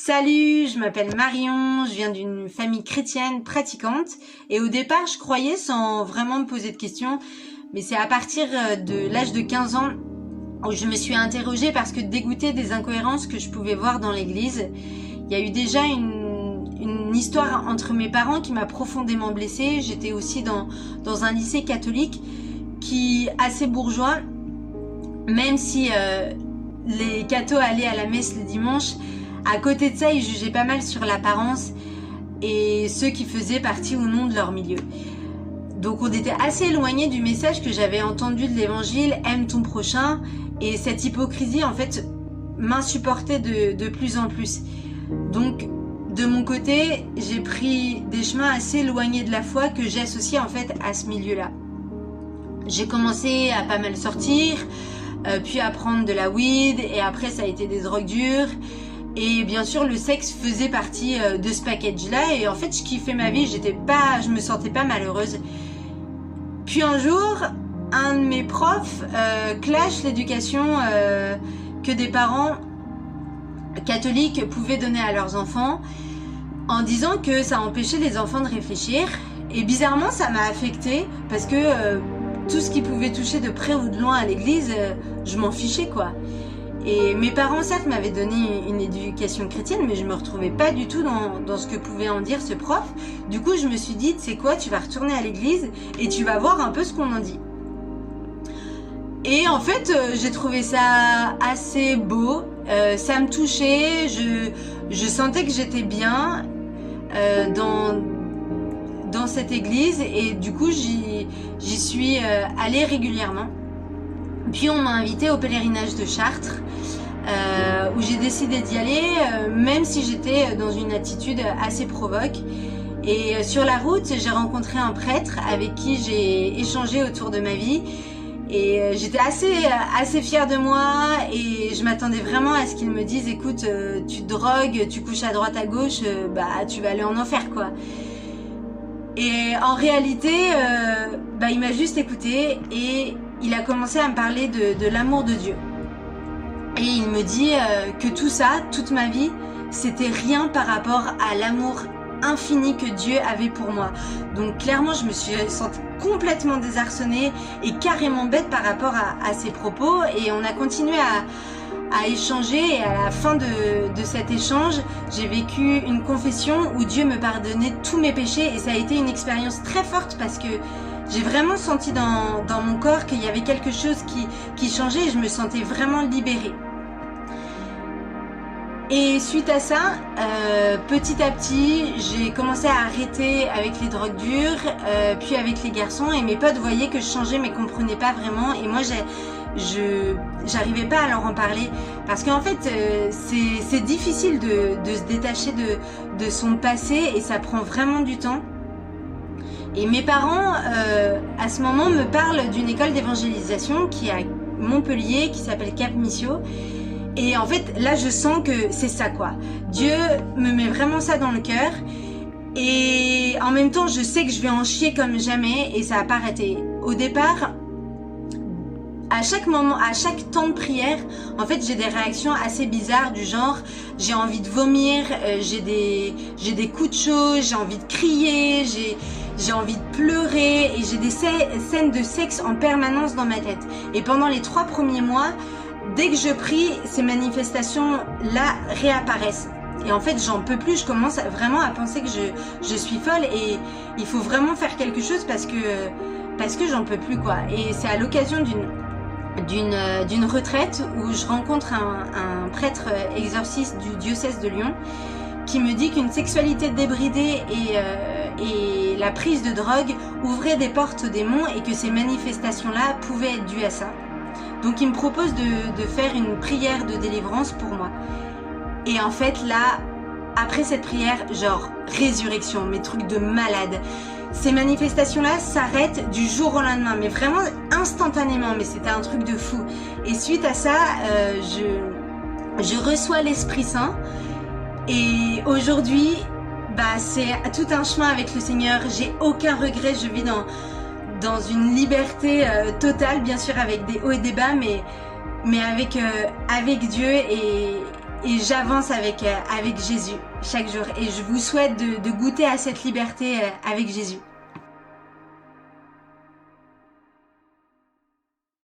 Salut, je m'appelle Marion, je viens d'une famille chrétienne pratiquante et au départ je croyais sans vraiment me poser de questions, mais c'est à partir de l'âge de 15 ans où je me suis interrogée parce que dégoûtée des incohérences que je pouvais voir dans l'église. Il y a eu déjà une histoire entre mes parents qui m'a profondément blessée. J'étais aussi dans un lycée catholique qui assez bourgeois, même si les cathos allaient à la messe le dimanche. À côté de ça, ils jugeaient pas mal sur l'apparence et ceux qui faisaient partie ou non de leur milieu. Donc on était assez éloigné du message que j'avais entendu de l'évangile, aime ton prochain, et cette hypocrisie en fait m'insupportait de plus en plus. Donc de mon côté, j'ai pris des chemins assez éloignés de la foi que j'associais en fait à ce milieu-là. J'ai commencé à pas mal sortir, puis à prendre de la weed, et après ça a été des drogues dures. Et bien sûr, le sexe faisait partie de ce package-là. Et en fait, je kiffais ma vie. Je me sentais pas malheureuse. Puis un jour, un de mes profs clash l'éducation que des parents catholiques pouvaient donner à leurs enfants en disant que ça empêchait les enfants de réfléchir. Et bizarrement, ça m'a affectée parce que tout ce qui pouvait toucher de près ou de loin à l'église, je m'en fichais quoi. Et mes parents, certes, m'avaient donné une éducation chrétienne, mais je me retrouvais pas du tout dans ce que pouvait en dire ce prof. Du coup, je me suis dit, tu sais quoi, tu vas retourner à l'église et tu vas voir un peu ce qu'on en dit. Et en fait, j'ai trouvé ça assez beau, ça me touchait, je sentais que j'étais bien dans cette église et du coup, j'y suis allée régulièrement. Puis on m'a invitée au pèlerinage de Chartres, où j'ai décidé d'y aller, même si j'étais dans une attitude assez provoque. Et sur la route, j'ai rencontré un prêtre avec qui j'ai échangé autour de ma vie. Et j'étais assez fière de moi et je m'attendais vraiment à ce qu'il me dise « Écoute, tu te drogues, tu couches à droite à gauche, tu vas aller en enfer quoi ». Et en réalité, il m'a juste écouté et il a commencé à me parler de l'amour de Dieu. Et il me dit que tout ça, toute ma vie, c'était rien par rapport à l'amour infini que Dieu avait pour moi. Donc clairement, je me suis sentie complètement désarçonnée et carrément bête par rapport à ses propos. Et on a continué à échanger et à la fin de cet échange, j'ai vécu une confession où Dieu me pardonnait tous mes péchés et ça a été une expérience très forte parce que j'ai vraiment senti dans mon corps qu'il y avait quelque chose qui changeait et je me sentais vraiment libérée. Et suite à ça, petit à petit, j'ai commencé à arrêter avec les drogues dures, puis avec les garçons et mes potes voyaient que je changeais mais comprenaient pas vraiment et moi j'arrivais pas à leur en parler parce qu'en fait c'est difficile de se détacher de son passé et ça prend vraiment du temps. Et mes parents, à ce moment, me parlent d'une école d'évangélisation qui est à Montpellier, qui s'appelle Cap Missio. Et en fait, là, je sens que c'est ça, quoi. Dieu me met vraiment ça dans le cœur. Et en même temps, je sais que je vais en chier comme jamais et ça va pas arrêter. Au départ, à chaque moment, à chaque temps de prière, en fait, j'ai des réactions assez bizarres du genre, j'ai envie de vomir, j'ai des coups de chaud, j'ai envie de crier, j'ai envie de pleurer et j'ai des scènes de sexe en permanence dans ma tête. Et pendant les 3 premiers mois, dès que je prie, ces manifestations-là réapparaissent. Et en fait, j'en peux plus, je commence vraiment à penser que je suis folle et il faut vraiment faire quelque chose parce que j'en peux plus, quoi. Et c'est à l'occasion d'une retraite où je rencontre un prêtre exorciste du diocèse de Lyon qui me dit qu'une sexualité débridée et la prise de drogue ouvrait des portes aux démons et que ces manifestations-là pouvaient être dues à ça. Donc il me propose de faire une prière de délivrance pour moi. Et en fait là, après cette prière, genre résurrection, mes trucs de malade. Ces manifestations-là s'arrêtent du jour au lendemain, mais vraiment instantanément, mais c'était un truc de fou. Et suite à ça, je reçois l'Esprit Saint et aujourd'hui, c'est tout un chemin avec le Seigneur, j'ai aucun regret, je vis dans une liberté totale, bien sûr avec des hauts et des bas, mais avec Dieu et j'avance avec Jésus chaque jour. Et je vous souhaite de goûter à cette liberté avec Jésus.